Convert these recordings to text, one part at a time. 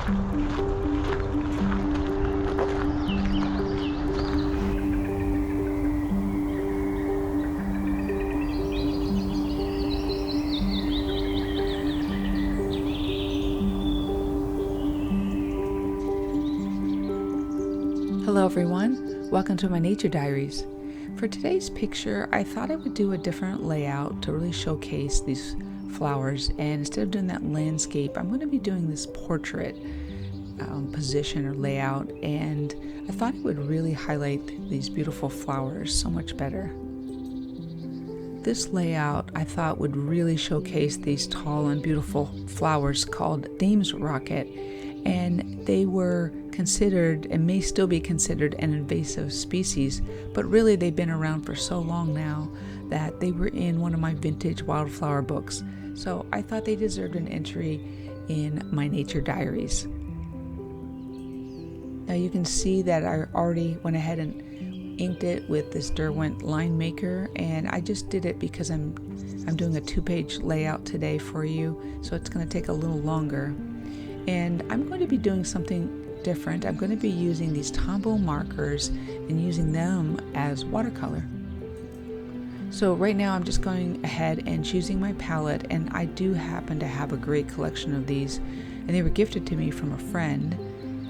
Hello everyone, welcome to my nature diaries. For today's picture, I thought I would do a different layout to really showcase these flowers, and instead of doing that landscape, I'm going to be doing this portrait position or layout, and I thought it would really highlight these beautiful flowers so much better. This layout I thought would really showcase these tall and beautiful flowers called Dame's Rocket, and they were considered and may still be considered an invasive species, but really they've been around for so long now that they were in one of my vintage wildflower books. So I thought they deserved an entry in my nature diaries. Now you can see that I already went ahead and inked it with this Derwent line maker, and I just did it because I'm doing a 2-page layout today for you, so it's going to take a little longer. And I'm going to be doing something different. I'm going to be using these Tombow markers and using them as watercolor. So right now I'm just going ahead and choosing my palette, and I do happen to have a great collection of these, and they were gifted to me from a friend,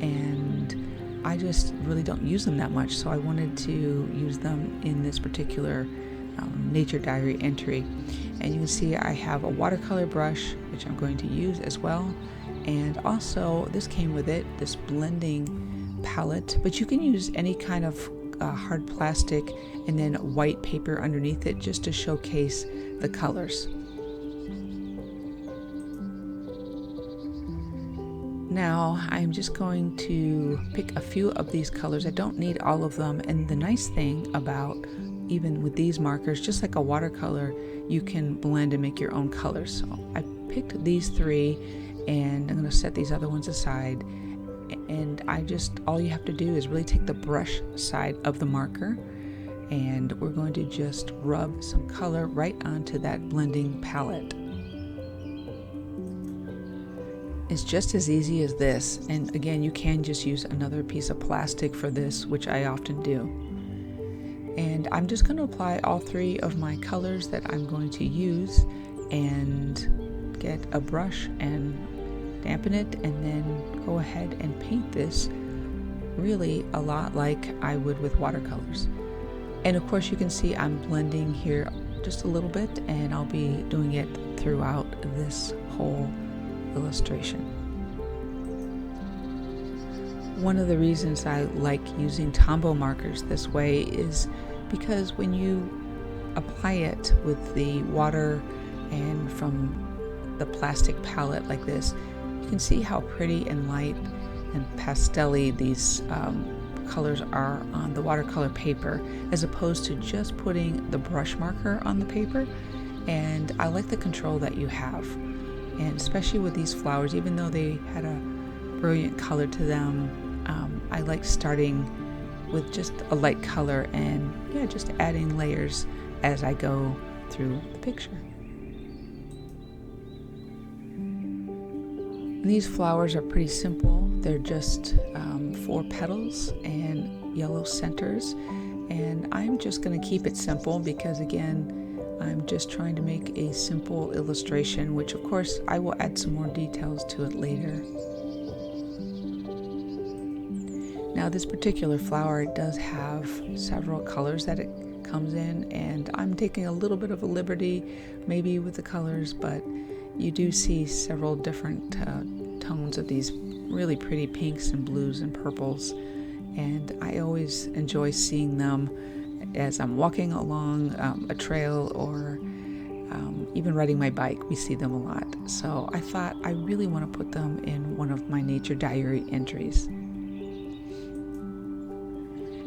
and I just really don't use them that much, so I wanted to use them in this particular nature diary entry. And you can see I have a watercolor brush, which I'm going to use as well. And also, this came with it, this blending palette, but you can use any kind of hard plastic and then white paper underneath it just to showcase the colors. Now, I'm just going to pick a few of these colors. I don't need all of them, and the nice thing about even with these markers, just like a watercolor, you can blend and make your own colors. So I picked these 3, and I'm going to set these other ones aside, and all you have to do is really take the brush side of the marker, and we're going to just rub some color right onto that blending palette. It's just as easy as this, and again, you can just use another piece of plastic for this, which I often do. And I'm just going to apply all 3 of my colors that I'm going to use, and get a brush and dampen it, and then go ahead and paint this really a lot like I would with watercolors. And of course you can see I'm blending here just a little bit, and I'll be doing it throughout this whole illustration. One of the reasons I like using Tombow markers this way is because when you apply it with the water and from the plastic palette like this, you can see how pretty and light and pastel-y these colors are on the watercolor paper, as opposed to just putting the brush marker on the paper. And I like the control that you have, and especially with these flowers, even though they had a brilliant color to them, I like starting with just a light color and just adding layers as I go through the picture. And these flowers are pretty simple. They're just 4 petals and yellow centers, and I'm just going to keep it simple because, again, I'm just trying to make a simple illustration, which of course I will add some more details to it later. Now this particular flower does have several colors that it comes in, and I'm taking a little bit of a liberty maybe with the colors, but you do see several different tones of these really pretty pinks and blues and purples, and I always enjoy seeing them as I'm walking along a trail, or even riding my bike. We see them a lot, so I thought I really want to put them in one of my nature diary entries.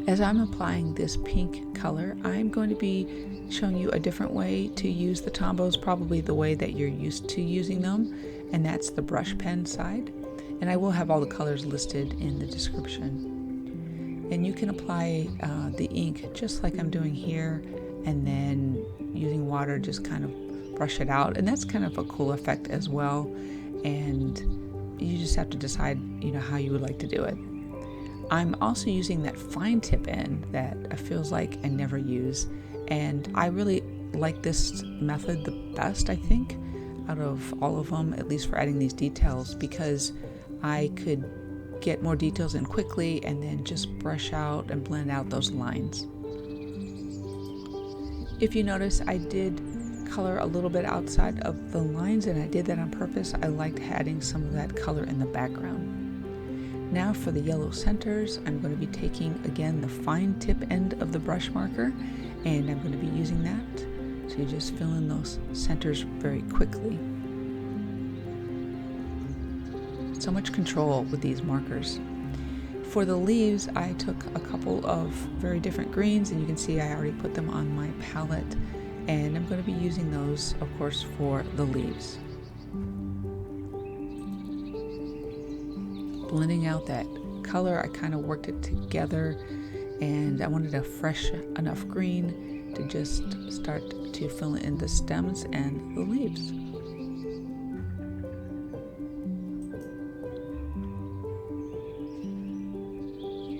As I'm applying this pink color, I'm going to be showing you a different way to use the Tombows, probably the way that you're used to using them, and that's the brush pen side. And I will have all the colors listed in the description. And you can apply the ink just like I'm doing here, and then using water just kind of brush it out, and that's kind of a cool effect as well. And you just have to decide, how you would like to do it. I'm also using that fine tip end that I feels like I never use, and I really like this method the best, I think, out of all of them, at least for adding these details, because I could get more details in quickly and then just brush out and blend out those lines. If you notice, I did color a little bit outside of the lines, and I did that on purpose. I liked adding some of that color in the background. Now for the yellow centers, I'm going to be taking again the fine tip end of the brush marker, and I'm going to be using that. So you just fill in those centers very quickly. So much control with these markers. For the leaves, I took a couple of very different greens, and you can see I already put them on my palette, and I'm going to be using those, of course, for the leaves. Blending out that color, I kind of worked it together, and I wanted a fresh enough green to just start to fill in the stems and the leaves.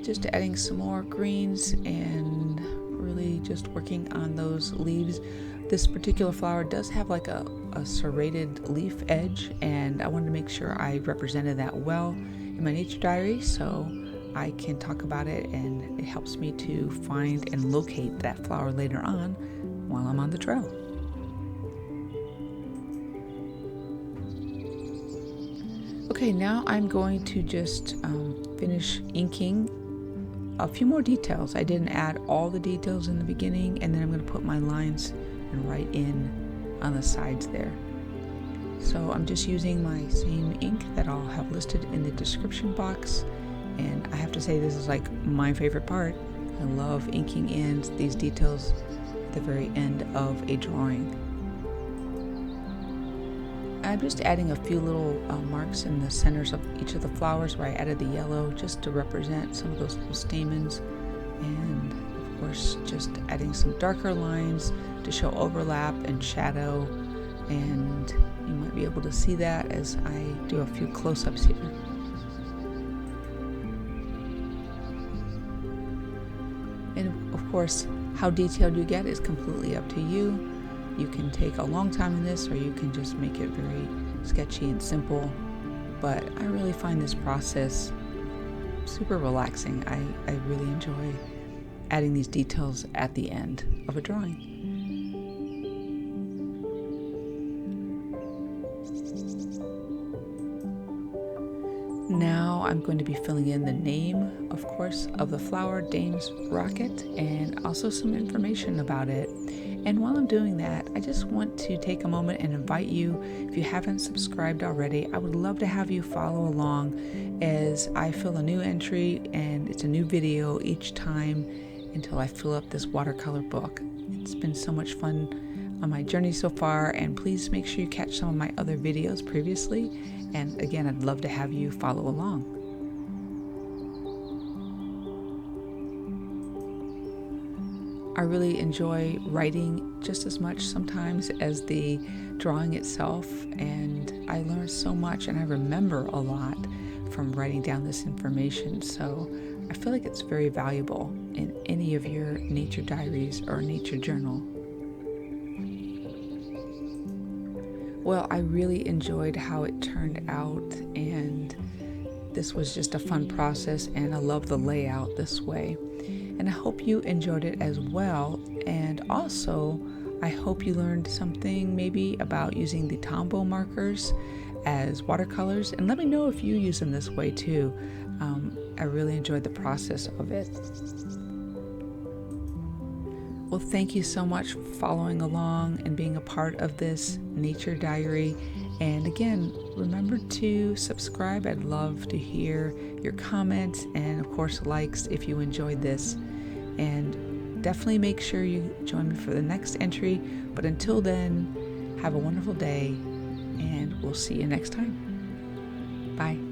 Just adding some more greens and really just working on those leaves. This particular flower does have like a serrated leaf edge, and I wanted to make sure I represented that well in my nature diary so I can talk about it, and it helps me to find and locate that flower later on while I'm on the trail. Okay, now I'm going to just finish inking a few more details. I didn't add all the details in the beginning, and then I'm going to put my lines and write in on the sides there. So I'm just using my same ink that I'll have listed in the description box, and I have to say this is like my favorite part. I love inking in these details at the very end of a drawing. I'm just adding a few little marks in the centers of each of the flowers where I added the yellow just to represent some of those little stamens, and of course just adding some darker lines to show overlap and shadow, and you might be able to see that as I do a few close-ups here. And of course, how detailed you get is completely up to you. You can take a long time in this, or you can just make it very sketchy and simple, but I really find this process super relaxing. I really enjoy adding these details at the end of a drawing. Now I'm going to be filling in the name, of course, of the flower, Dame's Rocket, and also some information about it. And while I'm doing that, I just want to take a moment and invite you, if you haven't subscribed already, I would love to have you follow along as I fill a new entry, and it's a new video each time until I fill up this watercolor book. It's been so much fun on my journey so far, and please make sure you catch some of my other videos previously. And again, I'd love to have you follow along. I really enjoy writing just as much sometimes as the drawing itself, and I learn so much and I remember a lot from writing down this information. So I feel like it's very valuable in any of your nature diaries or nature journal. Well, I really enjoyed how it turned out, and this was just a fun process, and I love the layout this way. And I hope you enjoyed it as well. And also, I hope you learned something maybe about using the Tombow markers as watercolors. And let me know if you use them this way too. I really enjoyed the process of it. Well, thank you so much for following along and being a part of this nature diary. And again, remember to subscribe. I'd love to hear your comments and, of course, likes if you enjoyed this. And definitely make sure you join me for the next entry. But until then, have a wonderful day, and we'll see you next time. Bye.